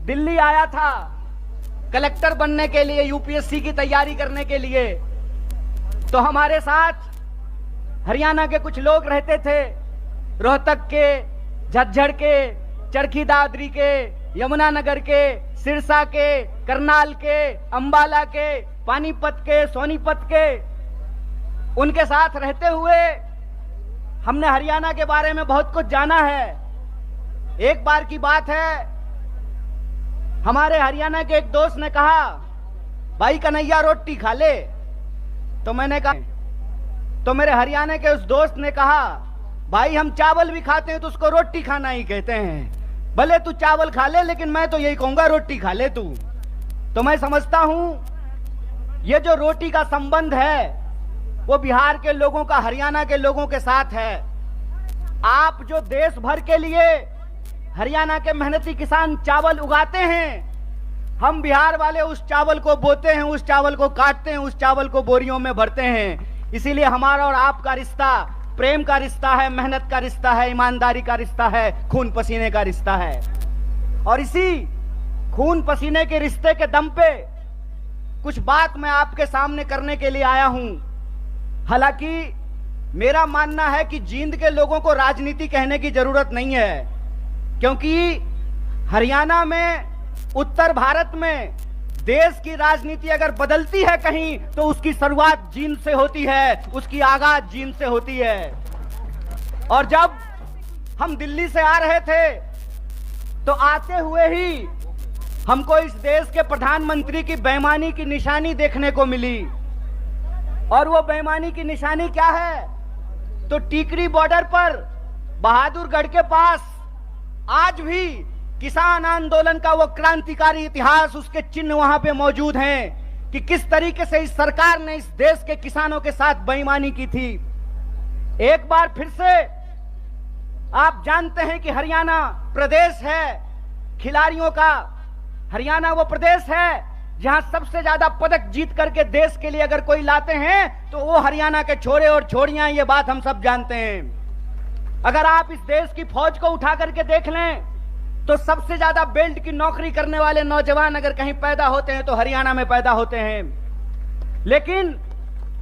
दिल्ली आया था कलेक्टर बनने के लिए, यूपीएससी की तैयारी करने के लिए। तो हमारे साथ हरियाणा के कुछ लोग रहते थे, रोहतक के, झज्जर के, चरखी दादरी के, यमुनानगर के, सिरसा के, करनाल के, अंबाला के, पानीपत के, सोनीपत के। उनके साथ रहते हुए हमने हरियाणा के बारे में बहुत कुछ जाना है। एक बार की बात है, हमारे हरियाणा के एक दोस्त ने कहा, भाई कन्हैया रोटी खा ले। तो मैंने कहा, तो मेरे हरियाणा के उस दोस्त ने कहा, भाई हम चावल भी खाते हैं तो उसको रोटी खाना ही कहते हैं, भले तू चावल खा ले लेकिन मैं तो यही कहूंगा रोटी खा ले तू। तो मैं समझता हूं ये जो रोटी का संबंध है वो बिहार के लोगों का हरियाणा के लोगों के साथ है। आप जो देश भर के लिए हरियाणा के मेहनती किसान चावल उगाते हैं, हम बिहार वाले उस चावल को बोते हैं, उस चावल को काटते हैं, उस चावल को बोरियों में भरते हैं। इसीलिए हमारा और आपका रिश्ता प्रेम का रिश्ता है, मेहनत का रिश्ता है, ईमानदारी का रिश्ता है, खून पसीने का रिश्ता है। और इसी खून पसीने के रिश्ते के दम पे कुछ बात मैं आपके सामने करने के लिए आया हूं। हालांकि मेरा मानना है कि जींद के लोगों को राजनीति कहने की जरूरत नहीं है, क्योंकि हरियाणा में, उत्तर भारत में देश की राजनीति अगर बदलती है कहीं तो उसकी शुरुआत जींद से होती है, उसकी आगाज जींद से होती है। और जब हम दिल्ली से आ रहे थे तो आते हुए ही हमको इस देश के प्रधानमंत्री की बेईमानी की निशानी देखने को मिली। और वो बेईमानी की निशानी क्या है? तो टीकरी बॉर्डर पर बहादुरगढ़ के पास आज भी किसान आंदोलन का वो क्रांतिकारी इतिहास, उसके चिन्ह वहां पे मौजूद हैं कि किस तरीके से इस सरकार ने इस देश के किसानों के साथ बेईमानी की थी। एक बार फिर से आप जानते हैं कि हरियाणा प्रदेश है खिलाड़ियों का। हरियाणा वो प्रदेश है जहां सबसे ज्यादा पदक जीत करके देश के लिए अगर कोई लाते हैं तो वो हरियाणा के छोरे और छोरियां, ये बात हम सब जानते हैं। अगर आप इस देश की फौज को उठा करके देख लें तो सबसे ज्यादा बेल्ट की नौकरी करने वाले नौजवान अगर कहीं पैदा होते हैं तो हरियाणा में पैदा होते हैं। लेकिन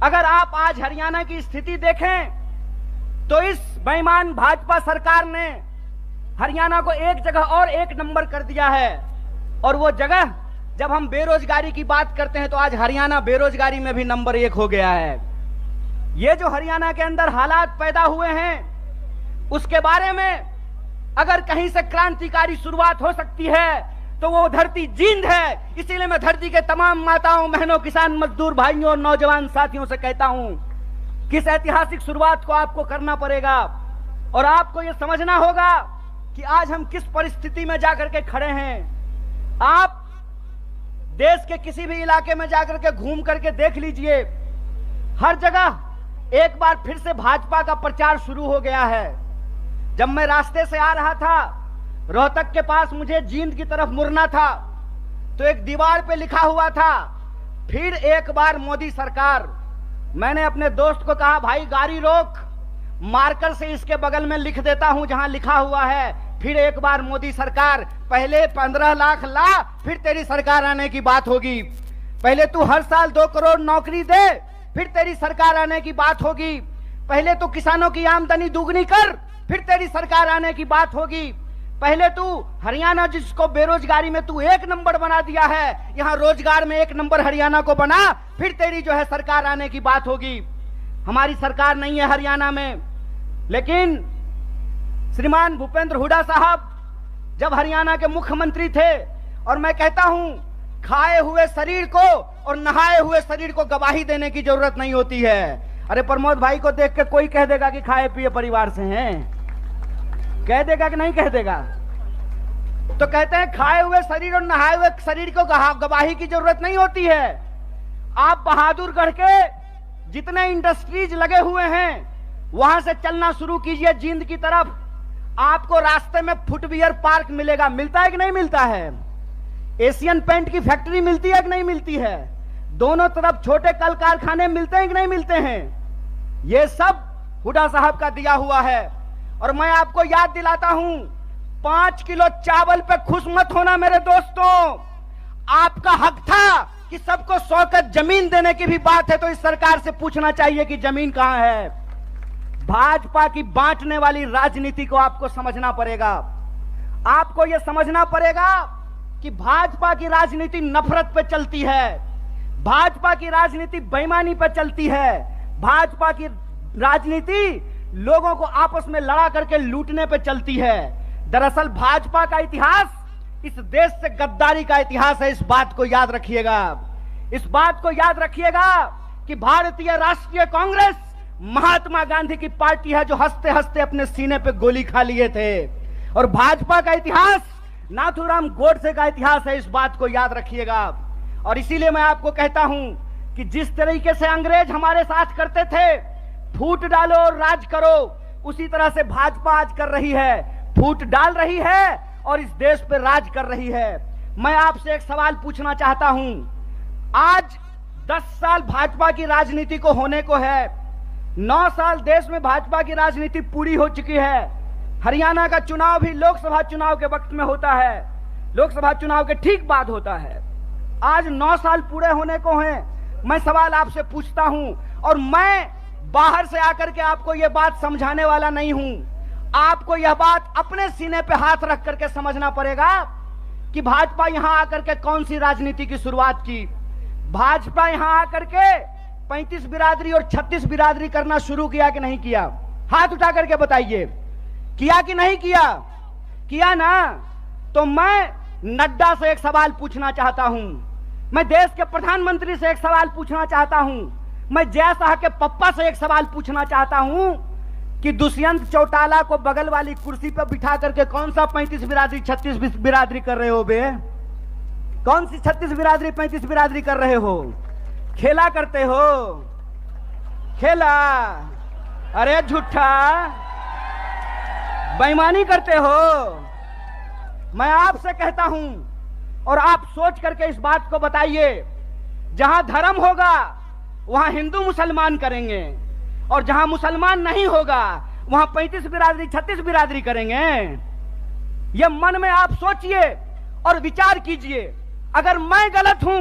अगर आप आज हरियाणा की स्थिति देखें तो इस बेईमान भाजपा सरकार ने हरियाणा को एक जगह और एक नंबर कर दिया है। और वो जगह, जब हम बेरोजगारी की बात करते हैं तो आज हरियाणा बेरोजगारी में भी नंबर 1 हो गया है। ये जो हरियाणा के अंदर हालात पैदा हुए हैं उसके बारे में अगर कहीं से क्रांतिकारी शुरुआत हो सकती है तो वो धरती जींद है। इसीलिए मैं धरती के तमाम माताओं, बहनों, किसान मजदूर भाइयों और नौजवान साथियों से कहता हूं कि इस ऐतिहासिक शुरुआत को आपको करना पड़ेगा। और आपको ये समझना होगा कि आज हम किस परिस्थिति में जाकर के खड़े हैं। आप देश के किसी भी इलाके में जाकर के घूम करके देख लीजिए, हर जगह एक बार फिर से भाजपा का प्रचार शुरू हो गया है। जब मैं रास्ते से आ रहा था, रोहतक के पास मुझे जींद की तरफ मुड़ना था तो एक दीवार पे लिखा हुआ था, फिर एक बार मोदी सरकार। मैंने अपने दोस्त को कहा, भाई गाड़ी रोक, मार्कर से इसके बगल में लिख देता हूं जहां लिखा हुआ है फिर एक बार मोदी सरकार। पहले 15 लाख ला, फिर तेरी सरकार आने की बात होगी। पहले तू हर साल 2 करोड़ नौकरी दे, फिर तेरी सरकार आने की बात होगी। पहले तू किसानों की आमदनी दुगनी कर, फिर तेरी सरकार आने की बात होगी। पहले तू हरियाणा, जिसको बेरोजगारी में तू 1 नंबर बना दिया है, यहां रोजगार में 1 नंबर हरियाणा को बना, फिर तेरी जो है सरकार आने की बात होगी। हमारी सरकार नहीं है हरियाणा में, लेकिन श्रीमान भूपेंद्र हुड्डा साहब जब हरियाणा के मुख्यमंत्री थे, और मैं कहता हूं खाए हुए शरीर को और नहाए हुए शरीर को गवाही देने की जरूरत नहीं होती है। अरे प्रमोद भाई को देख के कोई कह देगा कि खाए पिए परिवार से हैं, कह देगा कि नहीं कह देगा? तो कहते हैं खाए हुए शरीर और नहाए हुए शरीर को गवाही की जरूरत नहीं होती है। आप बहादुरगढ़ के जितने इंडस्ट्रीज लगे हुए हैं वहां से चलना शुरू कीजिए जींद की तरफ, आपको रास्ते में फुटवियर पार्क मिलेगा। मिलता है कि नहीं मिलता है? एशियन पेंट की फैक्ट्री मिलती है कि नहीं मिलती है? दोनों तरफ छोटे कल कारखाने मिलते हैं कि नहीं मिलते हैं? ये सब हुड्डा साहब का दिया हुआ है। और मैं आपको याद दिलाता हूं 5 किलो चावल पे खुश मत होना मेरे दोस्तों। आपका हक था कि सबको 100 गज जमीन देने की भी बात है तो इस सरकार से पूछना चाहिए कि जमीन कहां है। भाजपा की बांटने वाली राजनीति को आपको समझना पड़ेगा। आपको यह समझना पड़ेगा कि भाजपा की राजनीति नफरत पे चलती है, भाजपा की राजनीति बेईमानी पे चलती है, भाजपा की राजनीति लोगों को आपस में लड़ा करके लूटने पे चलती है। दरअसल भाजपा का इतिहास इस देश से गद्दारी का इतिहास है। इस बात को याद रखिएगा, इस बात को याद रखिएगा कि भारतीय राष्ट्रीय कांग्रेस महात्मा गांधी की पार्टी है जो हंसते हंसते अपने सीने पे गोली खा लिए थे, और भाजपा का इतिहास नाथूराम गोडसे का इतिहास है। इस बात को याद रखिएगा। और इसीलिए मैं आपको कहता हूं कि जिस तरीके से अंग्रेज हमारे साथ करते थे, फूट डालो और राज करो, उसी तरह से भाजपा आज कर रही है, फूट डाल रही है और इस देश पे राज कर रही है। मैं आपसे एक सवाल पूछना चाहता हूं। आज 10 साल भाजपा की राजनीति को होने को है, 9 साल देश में भाजपा की राजनीति पूरी हो चुकी है। हरियाणा का चुनाव भी लोकसभा चुनाव के वक्त में होता है, लोकसभा चुनाव के ठीक बाद होता है। आज 9 साल पूरे होने को हैं। मैं सवाल आपसे पूछता हूं, और मैं बाहर से आकर के आपको यह बात समझाने वाला नहीं हूं। आपको यह बात अपने सीने पे हाथ रख करके समझना पड़ेगा कि भाजपा यहां आकर के कौन सी राजनीति की शुरुआत की। भाजपा यहां आकर के 35 बिरादरी और 36 बिरादरी करना शुरू किया कि नहीं किया? हाथ उठा करके बताइए, किया कि नहीं किया? किया ना। तो मैं नड्डा से एक सवाल पूछना चाहता हूं, मैं देश के प्रधानमंत्री से एक सवाल पूछना चाहता हूं, मैं जय शाह के पप्पा से एक सवाल पूछना चाहता हूं कि दुष्यंत चौटाला को बगल वाली कुर्सी पर बिठा करके कौन सा 35 बिरादरी 36 बिरादरी कर रहे हो बे? कौन सी 36 बिरादरी 35 बिरादरी कर रहे हो? खेला करते हो, खेला? अरे झूठा, बेईमानी करते हो। मैं आपसे कहता हूं, और आप सोच करके इस बात को बताइए, जहां धर्म होगा वहां हिंदू मुसलमान करेंगे, और जहां मुसलमान नहीं होगा वहां 35 बिरादरी 36 बिरादरी करेंगे। यह मन में आप सोचिए और विचार कीजिए। अगर मैं गलत हूं,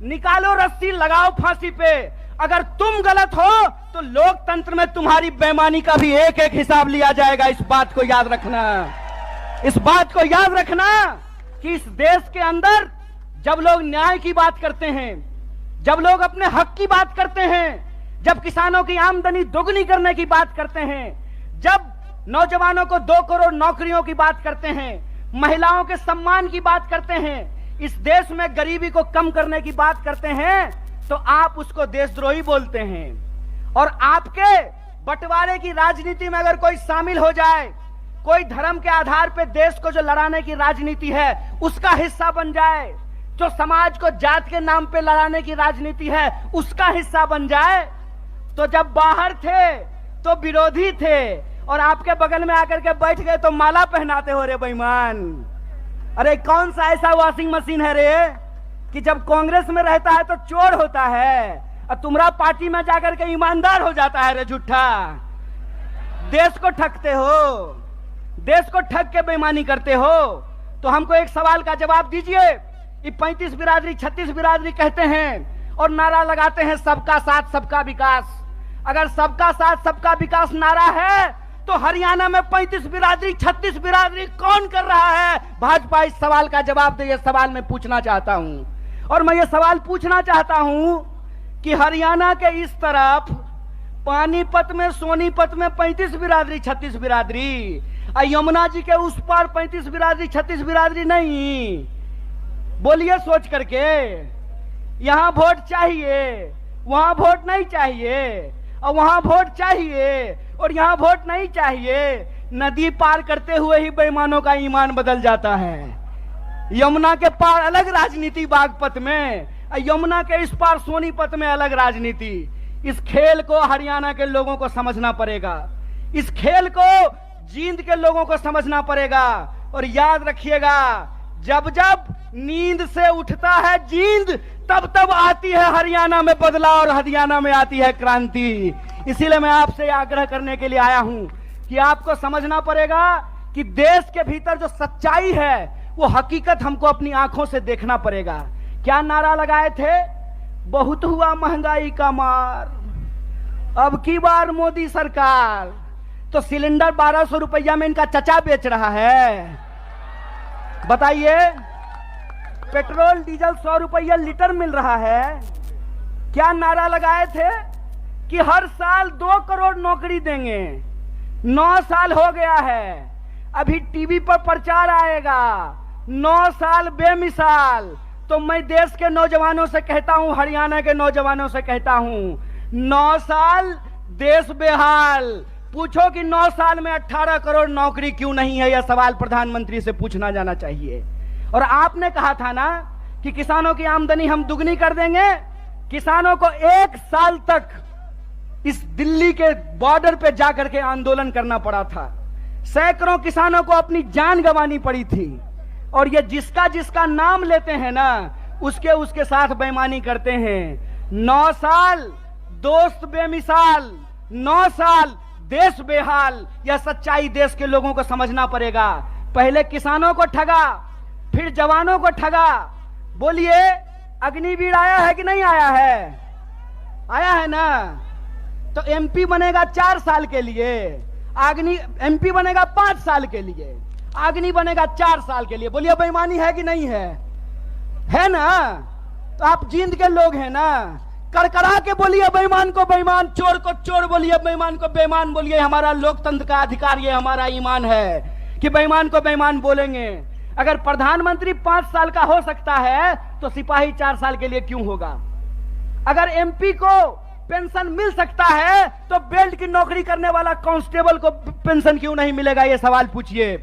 निकालो रस्सी, लगाओ फांसी पे। अगर तुम गलत हो तो लोकतंत्र में तुम्हारी बेईमानी का भी एक एक हिसाब लिया जाएगा। इस बात को याद रखना, इस बात को याद रखना कि इस देश के अंदर जब लोग न्याय की बात करते हैं, जब लोग अपने हक की बात करते हैं, जब किसानों की आमदनी दोगुनी करने की बात करते हैं, जब नौजवानों को 2 करोड़ नौकरियों की बात करते हैं, महिलाओं के सम्मान की बात करते हैं, इस देश में गरीबी को कम करने की बात करते हैं, तो आप उसको देशद्रोही बोलते हैं। और आपके बंटवारे की राजनीति में अगर कोई शामिल हो जाए, कोई धर्म के आधार पर देश को जो लड़ाने की राजनीति है उसका हिस्सा बन जाए, जो समाज को जात के नाम पे लड़ाने की राजनीति है उसका हिस्सा बन जाए, तो जब बाहर थे तो विरोधी थे और आपके बगल में आकर के बैठ गए तो माला पहनाते हो रे बेईमान। अरे कौन सा ऐसा वॉशिंग मशीन है रे कि जब कांग्रेस में रहता है तो चोर होता है और तुम्हारा पार्टी में जाकर के ईमानदार हो जाता है रे झूठा। देश को ठगते हो, देश को ठग के बेईमानी करते हो। तो हमको एक सवाल का जवाब दीजिए। ये 35 बिरादरी 36 बिरादरी कहते हैं और नारा लगाते हैं सबका साथ सबका विकास। अगर सबका साथ सबका विकास नारा है तो हरियाणा में 35 बिरादरी 36 बिरादरी कौन कर रहा है? भाजपा इस सवाल का जवाब दे। ये सवाल मैं पूछना चाहता हूं। और मैं ये सवाल पूछना चाहता हूं कि हरियाणा के इस तरफ पानीपत में, सोनीपत में 35 बिरादरी 36 बिरादरी, यमुना जी के उस पार 35 बिरादरी 36 बिरादरी नहीं। बोलिए सोच करके, यहां वोट चाहिए, वहां वोट नहीं चाहिए, और वहां वोट चाहिए और यहां वोट नहीं चाहिए। नदी पार करते हुए ही बेईमानों का ईमान बदल जाता है। यमुना के पार अलग राजनीति बागपत में, यमुना के इस पार सोनीपत में अलग राजनीति। इस खेल को हरियाणा के लोगों को समझना पड़ेगा, इस खेल को जींद के लोगों को समझना पड़ेगा। और याद रखिएगा, जब जब नींद से उठता है जींद, तब तब आती है हरियाणा में बदलाव और हरियाणा में आती है क्रांति। इसीलिए मैं आपसे आग्रह करने के लिए आया हूं कि आपको समझना पड़ेगा कि देश के भीतर जो सच्चाई है वो हकीकत हमको अपनी आंखों से देखना पड़ेगा। क्या नारा लगाए थे? बहुत हुआ महंगाई का मार, अब की बार मोदी सरकार। तो सिलेंडर 1200 रुपया में इनका चचा बेच रहा है। बताइए, पेट्रोल डीजल 100 रुपया लीटर मिल रहा है। क्या नारा लगाए थे कि हर साल 2 करोड़ नौकरी देंगे। 9 साल हो गया है, अभी टीवी पर प्रचार आएगा 9 साल बेमिसाल। तो मैं देश के नौजवानों से कहता हूं, हरियाणा के नौजवानों से कहता हूं, 9 साल देश बेहाल। पूछो कि 9 साल में 18 करोड़ नौकरी क्यों नहीं है? यह सवाल प्रधानमंत्री से पूछना जाना चाहिए। और आपने कहा था ना कि किसानों की आमदनी हम दुगनी कर देंगे। किसानों को 1 साल तक इस दिल्ली के बॉर्डर पे जाकर के आंदोलन करना पड़ा था। सैकड़ों किसानों को अपनी जान गंवानी पड़ी थी। और ये जिसका जिसका नाम लेते हैं ना, उसके साथ बेईमानी करते हैं। 9 साल दोस्त बेमिसाल, 9 साल देश बेहाल। यह सच्चाई देश के लोगों को समझना पड़ेगा। पहले किसानों को ठगा, फिर जवानों को ठगा। बोलिए, अग्निवीर आया है कि नहीं आया है? आया है ना। तो एमपी बनेगा 4 साल के लिए, एमपी बनेगा 5 साल के लिए, अग्नि बनेगा 4 साल के लिए। बोलिए, बेईमानी है कि नहीं है? है ना। तो आप जींद के लोग हैं ना, करकरा के बोलिए बेईमान को बेईमान, चोर को चोर बोलिए, बेईमान को बेईमान बोलिए। हमारा लोकतंत्र का अधिकार, ये हमारा ईमान है कि बेईमान को बेईमान बोलेंगे। अगर प्रधानमंत्री 5 साल का हो सकता है तो सिपाही 4 साल के लिए क्यों होगा? अगर एमपी को पेंशन मिल सकता है तो बेल्ट की नौकरी करने वाला कांस्टेबल को पेंशन क्यों नहीं मिलेगा? ये सवाल पूछिए।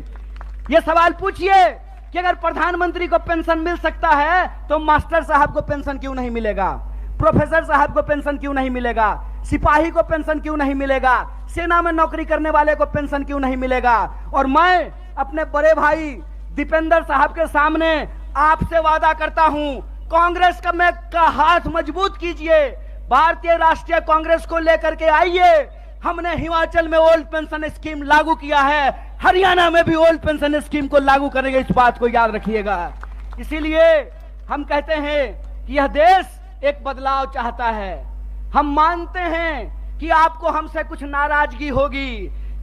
ये सवाल पूछिए कि अगर प्रधानमंत्री को पेंशन मिल सकता है तो मास्टर साहब को पेंशन क्यों नहीं मिलेगा? प्रोफेसर साहब को पेंशन क्यों नहीं मिलेगा? सिपाही को पेंशन क्यों नहीं मिलेगा? सेना में नौकरी करने वाले को पेंशन क्यों नहीं मिलेगा? और मैं अपने बड़े भाई दीपेंद्र साहब के सामने आपसे वादा करता हूं, कांग्रेस का हाथ मजबूत कीजिए, भारतीय राष्ट्रीय कांग्रेस को लेकर के आइए। हमने हिमाचल में ओल्ड पेंशन स्कीम लागू किया है, हरियाणा में भी ओल्ड पेंशन स्कीम को लागू करेंगे। इस बात को याद रखिएगा। इसीलिए हम कहते हैं कि यह देश एक बदलाव चाहता है। हम मानते हैं कि आपको हमसे कुछ नाराजगी होगी।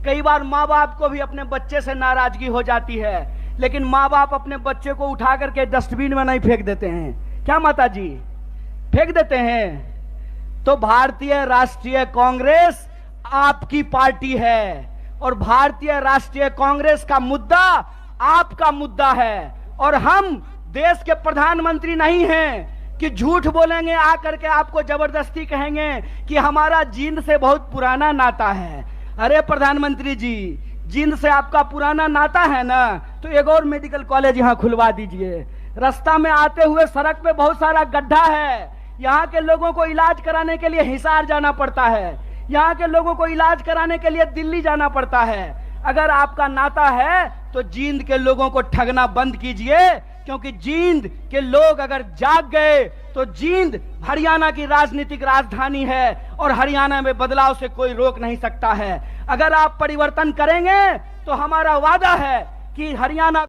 कई बार माँ बाप को भी अपने बच्चे से नाराजगी हो जाती है, लेकिन माँ बाप अपने बच्चे को उठा करके डस्टबिन में नहीं फेंक देते हैं। क्या माता जी? फेंक देते हैं। तो भारतीय राष्ट्रीय कांग्रेस आपकी पार्टी है और भारतीय राष्ट्रीय कांग्रेस का मुद्दा आपका मुद्दा है। और हम देश के प्रधानमंत्री नहीं हैं कि झूठ बोलेंगे, आकर के आपको जबरदस्ती कहेंगे कि हमारा जींद से बहुत पुराना नाता है। अरे प्रधानमंत्री जी, जींद से आपका पुराना नाता है ना, तो एक और मेडिकल कॉलेज यहाँ खुलवा दीजिए। रास्ता में आते हुए सड़क पे बहुत सारा गड्ढा है, यहाँ के लोगों को इलाज कराने के लिए हिसार जाना पड़ता है, यहाँ के लोगों को इलाज कराने के लिए दिल्ली जाना पड़ता है। अगर आपका नाता है तो जींद के लोगों को ठगना बंद कीजिए, क्योंकि जींद के लोग अगर जाग गए तो जींद हरियाणा की राजनीतिक राजधानी है और हरियाणा में बदलाव से कोई रोक नहीं सकता है। अगर आप परिवर्तन करेंगे तो हमारा वादा है कि हरियाणा